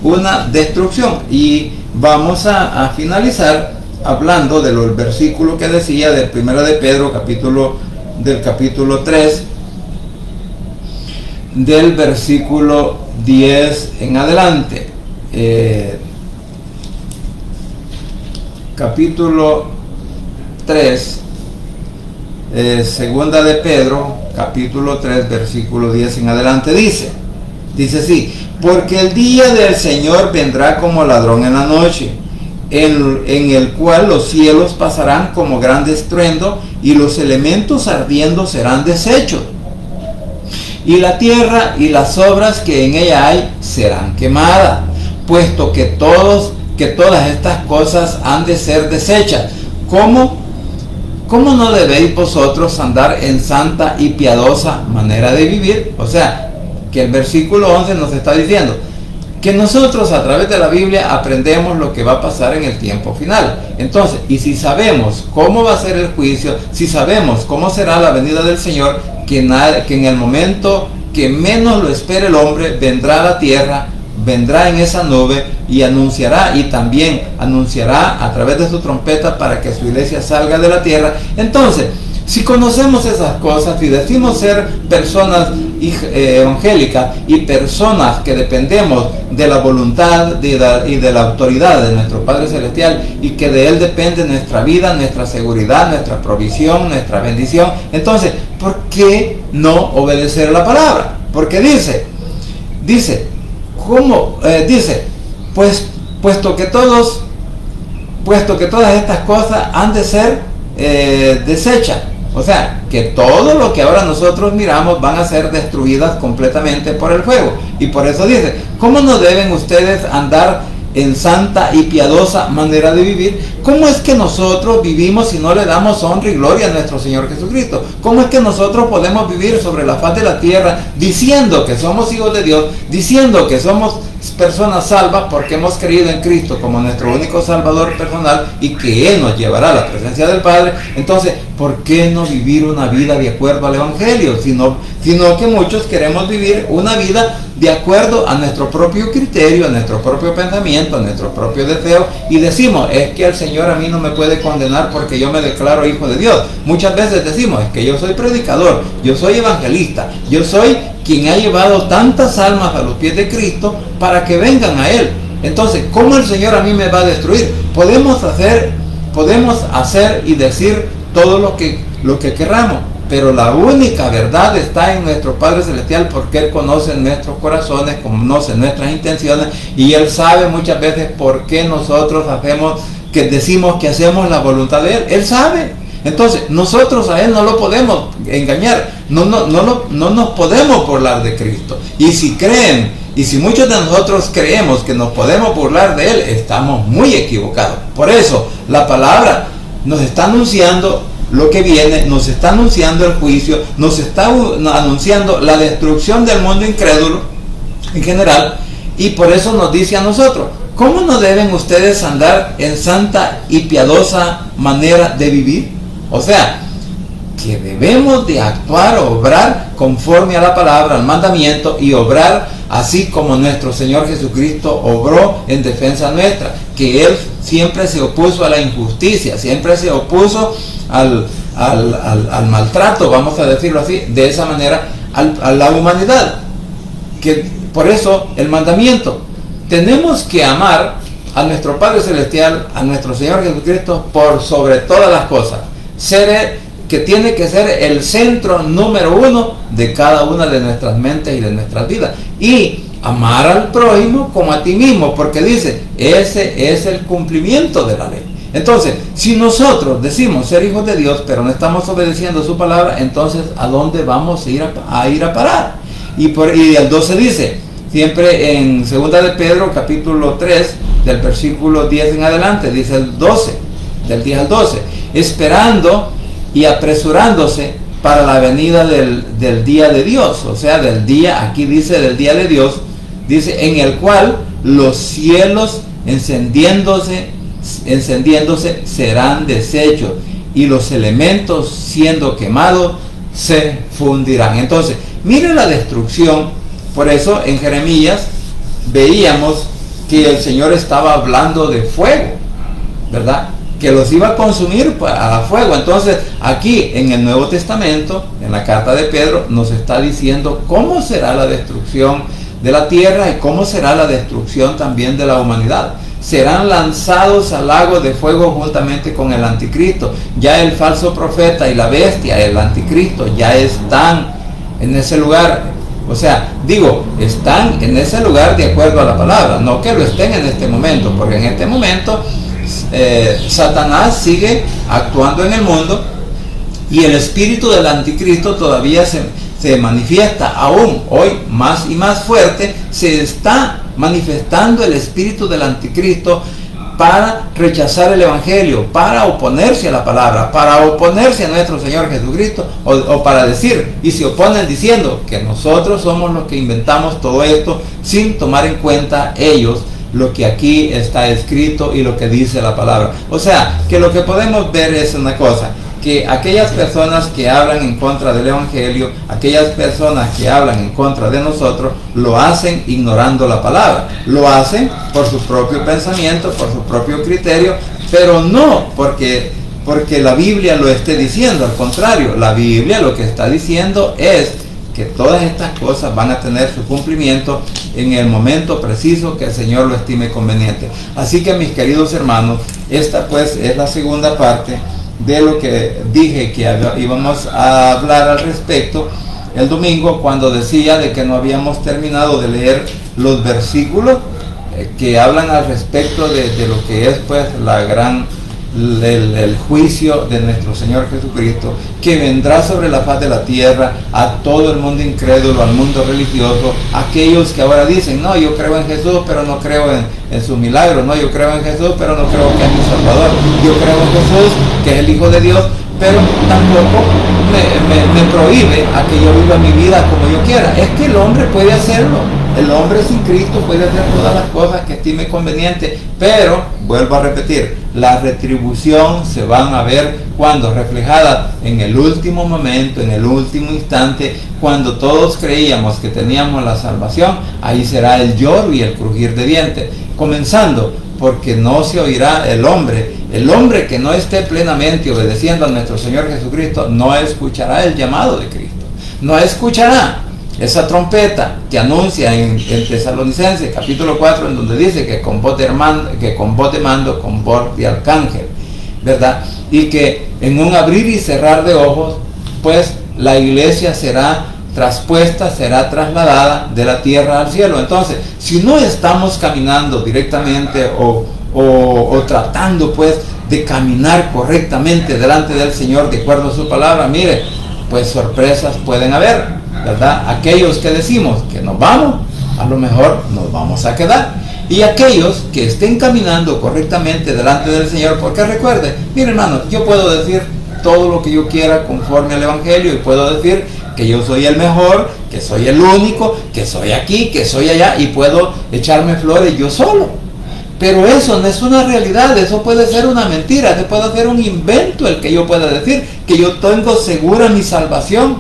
una destrucción. Y vamos a finalizar hablando del versículo que decía del 1 de Pedro, capítulo 3, del versículo 10 en adelante. Capítulo 3, segunda de Pedro, capítulo 3, versículo 10 en adelante, dice así: porque el día del Señor vendrá como ladrón en la noche, en el cual los cielos pasarán como gran estruendo y los elementos ardiendo serán deshechos, y la tierra y las obras que en ella hay serán quemadas, puesto que todas estas cosas han de ser deshechas. ¿Cómo no debéis vosotros andar en santa y piadosa manera de vivir? O sea, que el versículo 11 nos está diciendo que nosotros a través de la Biblia aprendemos lo que va a pasar en el tiempo final. Entonces, y si sabemos cómo va a ser el juicio, si sabemos cómo será la venida del Señor, que en el momento que menos lo espere el hombre, vendrá a la tierra, vendrá en esa nube y anunciará, y también anunciará a través de su trompeta para que su iglesia salga de la tierra. Entonces, si conocemos esas cosas y decimos ser personas evangélicas y personas que dependemos de la voluntad y de la autoridad de nuestro Padre Celestial, y que de Él depende nuestra vida, nuestra seguridad, nuestra provisión, nuestra bendición, entonces, ¿por qué no obedecer la palabra? Porque dice, puesto que todas estas cosas han de ser desechas. O sea, que todo lo que ahora nosotros miramos van a ser destruidas completamente por el fuego. Y por eso dice, ¿cómo no deben ustedes andar en santa y piadosa manera de vivir? ¿Cómo es que nosotros vivimos si no le damos honra y gloria a nuestro Señor Jesucristo? ¿Cómo es que nosotros podemos vivir sobre la faz de la tierra diciendo que somos hijos de Dios, diciendo que somos personas salvas porque hemos creído en Cristo como nuestro único Salvador personal y que Él nos llevará a la presencia del Padre? Entonces, ¿por qué no vivir una vida de acuerdo al Evangelio? Sino que muchos queremos vivir una vida de acuerdo a nuestro propio criterio, a nuestro propio pensamiento, a nuestro propio deseo, y decimos, es que el Señor a mí no me puede condenar porque yo me declaro hijo de Dios. Muchas veces decimos, es que yo soy predicador, yo soy evangelista, yo soy quien ha llevado tantas almas a los pies de Cristo para que vengan a Él. Entonces, ¿cómo el Señor a mí me va a destruir? Podemos hacer y decir todo lo que querramos, pero la única verdad está en nuestro Padre Celestial, porque Él conoce nuestros corazones, conoce nuestras intenciones, y Él sabe muchas veces por qué nosotros decimos que hacemos la voluntad de Él. Él sabe. Entonces, nosotros a Él no lo podemos engañar, no nos podemos burlar de Cristo. Y si muchos de nosotros creemos que nos podemos burlar de Él, estamos muy equivocados. Por eso, la palabra nos está anunciando lo que viene, nos está anunciando el juicio, nos está anunciando la destrucción del mundo incrédulo en general, y por eso nos dice a nosotros, ¿cómo no deben ustedes andar en santa y piadosa manera de vivir? O sea, que debemos de actuar, obrar conforme a la palabra, al mandamiento, y obrar así como nuestro Señor Jesucristo obró en defensa nuestra, que Él siempre se opuso a la injusticia, siempre se opuso al maltrato, vamos a decirlo así, de esa manera a la humanidad. Que por eso el mandamiento, tenemos que amar a nuestro Padre Celestial, a nuestro Señor Jesucristo por sobre todas las cosas, que tiene que ser el centro número uno de cada una de nuestras mentes y de nuestras vidas, y amar al prójimo como a ti mismo, porque dice, ese es el cumplimiento de la ley. Entonces, si nosotros decimos ser hijos de Dios, pero no estamos obedeciendo su palabra, entonces ¿a dónde vamos a ir a parar? Y el 12 dice, siempre en 2 de Pedro, capítulo 3, del versículo 10 en adelante, dice el 12, del 10 al 12, esperando y apresurándose para la venida del día de Dios, o sea, del día, aquí dice del día de Dios, dice, en el cual los cielos encendiéndose serán deshechos y los elementos siendo quemados se fundirán. Entonces, miren la destrucción. Por eso en Jeremías veíamos que el Señor estaba hablando de fuego, ¿verdad? Que los iba a consumir a fuego. Entonces, aquí en el Nuevo Testamento, en la carta de Pedro, nos está diciendo cómo será la destrucción de la tierra y cómo será la destrucción también de la humanidad. Serán lanzados al lago de fuego juntamente con el anticristo. Ya el falso profeta y la bestia, el anticristo, ya están en ese lugar. O sea, digo, están en ese lugar de acuerdo a la palabra, no que lo estén en este momento, porque en este momento Satanás sigue actuando en el mundo y el espíritu del anticristo todavía se manifiesta aún hoy más y más fuerte. Se está manifestando el espíritu del anticristo para rechazar el evangelio, para oponerse a la palabra, para oponerse a nuestro Señor Jesucristo, o para decir, y se oponen diciendo que nosotros somos los que inventamos todo esto, sin tomar en cuenta ellos lo que aquí está escrito y lo que dice la palabra. O sea, que lo que podemos ver es una cosa, que aquellas personas que hablan en contra del evangelio, aquellas personas que hablan en contra de nosotros, lo hacen ignorando la palabra, lo hacen por su propio pensamiento, por su propio criterio, pero no porque la Biblia lo esté diciendo. Al contrario, la Biblia lo que está diciendo es que todas estas cosas van a tener su cumplimiento en el momento preciso que el Señor lo estime conveniente. Así que, mis queridos hermanos, esta pues es la segunda parte de lo que dije que íbamos a hablar al respecto el domingo, cuando decía de que no habíamos terminado de leer los versículos que hablan al respecto de lo que es pues el juicio de nuestro Señor Jesucristo, que vendrá sobre la faz de la tierra a todo el mundo incrédulo, al mundo religioso, aquellos que ahora dicen, no, yo creo en Jesús, pero no creo en sus milagros, no, yo creo en Jesús, pero no creo que es mi Salvador, yo creo en Jesús, que es el Hijo de Dios, pero tampoco me prohíbe a que yo viva mi vida como yo quiera. Es que el hombre puede hacerlo. El hombre sin Cristo puede hacer todas las cosas que estime conveniente, pero, vuelvo a repetir, la retribución se van a ver cuando reflejada en el último momento, en el último instante, cuando todos creíamos que teníamos la salvación. Ahí será el lloro y el crujir de dientes, comenzando porque no se oirá el hombre que no esté plenamente obedeciendo a nuestro Señor Jesucristo, no escuchará el llamado de Cristo, no escuchará esa trompeta que anuncia en Tesalonicenses capítulo 4, en donde dice que con voz de mando, con voz de arcángel, ¿verdad? Y que en un abrir y cerrar de ojos, pues la iglesia será traspuesta, será trasladada de la tierra al cielo. Entonces, si no estamos caminando directamente o tratando pues de caminar correctamente delante del Señor de acuerdo a su palabra, mire, pues sorpresas pueden haber, ¿verdad? Aquellos que decimos que nos vamos, a lo mejor nos vamos a quedar. Y aquellos que estén caminando correctamente delante del Señor, porque recuerde, mire hermano, yo puedo decir todo lo que yo quiera conforme al Evangelio, y puedo decir que yo soy el mejor, que soy el único, que soy aquí, que soy allá, y puedo echarme flores yo solo. Pero eso no es una realidad, eso puede ser una mentira, eso puede ser un invento el que yo pueda decir que yo tengo segura mi salvación.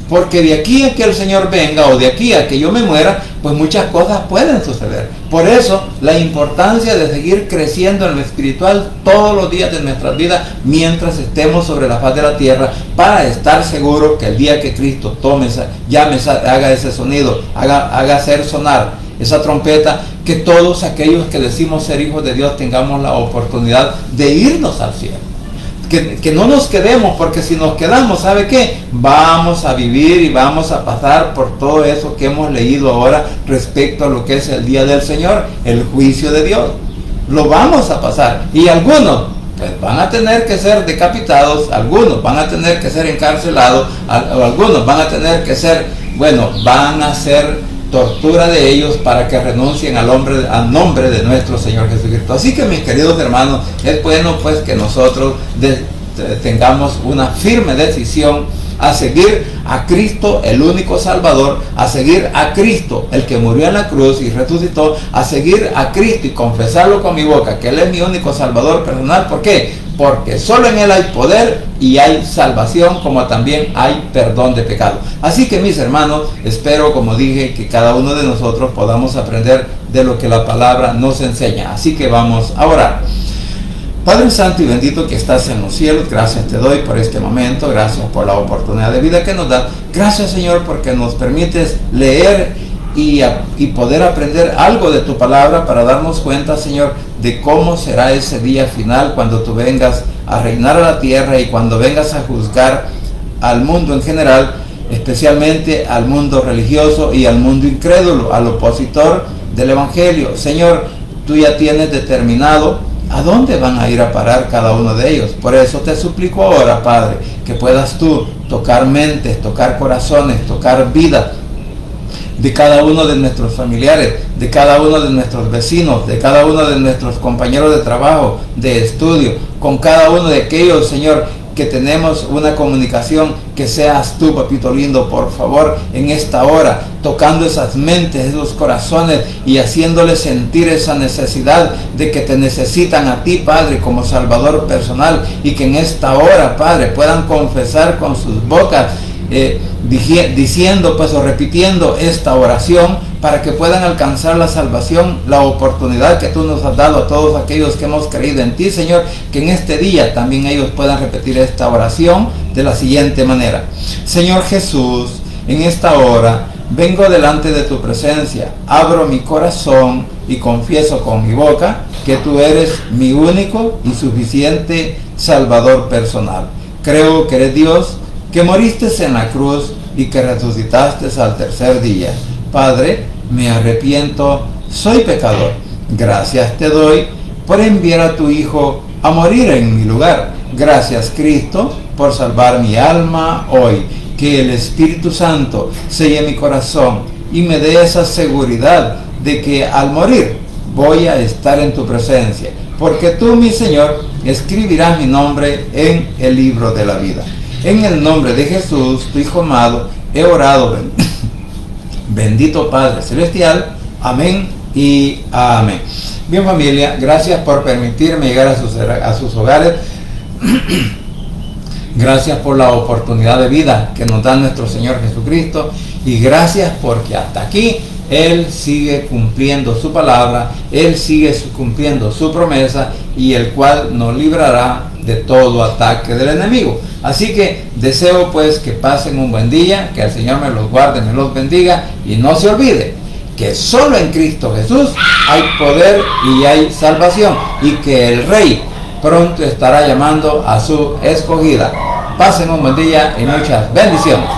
porque de aquí a que el Señor venga o de aquí a que yo me muera, pues muchas cosas pueden suceder. Por eso la importancia de seguir creciendo en lo espiritual todos los días de nuestras vidas mientras estemos sobre la faz de la tierra, para estar seguro que el día que Cristo tome, haga ese sonido, haga hacer sonar esa trompeta, que todos aquellos que decimos ser hijos de Dios tengamos la oportunidad de irnos al cielo. Que no nos quedemos, porque si nos quedamos, ¿sabe qué? Vamos a vivir y vamos a pasar por todo eso que hemos leído ahora respecto a lo que es el día del Señor, el juicio de Dios. Lo vamos a pasar, y algunos pues van a tener que ser decapitados, algunos van a tener que ser encarcelados, algunos van a tener que ser, van a ser tortura de ellos para que renuncien al nombre de nuestro Señor Jesucristo. Así que, mis queridos hermanos, es bueno pues que nosotros tengamos una firme decisión a seguir a Cristo, el único Salvador, a seguir a Cristo, el que murió en la cruz y resucitó, a seguir a Cristo y confesarlo con mi boca, que Él es mi único Salvador personal. ¿Por qué? Porque solo en Él hay poder y hay salvación, como también hay perdón de pecado. Así que, mis hermanos, espero, como dije, que cada uno de nosotros podamos aprender de lo que la palabra nos enseña. Así que vamos a orar. Padre Santo y bendito que estás en los cielos, gracias te doy por este momento, gracias por la oportunidad de vida que nos das. Gracias, Señor, porque nos permites leer y poder aprender algo de tu palabra, para darnos cuenta, Señor, de cómo será ese día final cuando tú vengas a reinar a la tierra y cuando vengas a juzgar al mundo en general, especialmente al mundo religioso y al mundo incrédulo, al opositor del Evangelio. Señor, tú ya tienes determinado a dónde van a ir a parar cada uno de ellos. Por eso te suplico ahora, Padre, que puedas tú tocar mentes, tocar corazones, tocar vidas de cada uno de nuestros familiares, de cada uno de nuestros vecinos, de cada uno de nuestros compañeros de trabajo, de estudio, con cada uno de aquellos, Señor, que tenemos una comunicación. Que seas tú, papito lindo, por favor, en esta hora, tocando esas mentes, esos corazones, y haciéndoles sentir esa necesidad de que te necesitan a ti, Padre, como Salvador personal, y que en esta hora, Padre, puedan confesar con sus bocas, diciendo pues o repitiendo esta oración, para que puedan alcanzar la salvación, la oportunidad que tú nos has dado a todos aquellos que hemos creído en ti, Señor. Que en este día también ellos puedan repetir esta oración de la siguiente manera: Señor Jesús, en esta hora vengo delante de tu presencia, abro mi corazón y confieso con mi boca que tú eres mi único y suficiente Salvador personal. Creo que eres Dios, que moriste en la cruz y que resucitaste al tercer día. Padre, me arrepiento, soy pecador. Gracias te doy por enviar a tu Hijo a morir en mi lugar. Gracias, Cristo, por salvar mi alma hoy. Que el Espíritu Santo selle mi corazón y me dé esa seguridad de que al morir voy a estar en tu presencia, porque tú, mi Señor, escribirás mi nombre en el libro de la vida. En el nombre de Jesús, tu Hijo amado, he orado. Bendito Padre Celestial. Amén y amén. Bien, familia, gracias por permitirme llegar a sus hogares. Gracias por la oportunidad de vida que nos da nuestro Señor Jesucristo. Y gracias porque hasta aquí Él sigue cumpliendo su palabra, Él sigue cumpliendo su promesa, y el cual nos librará de todo ataque del enemigo. Así que deseo pues que pasen un buen día, que el Señor me los guarde, me los bendiga, y no se olvide que solo en Cristo Jesús hay poder y hay salvación, y que el Rey pronto estará llamando a su escogida. Pasen un buen día y muchas bendiciones.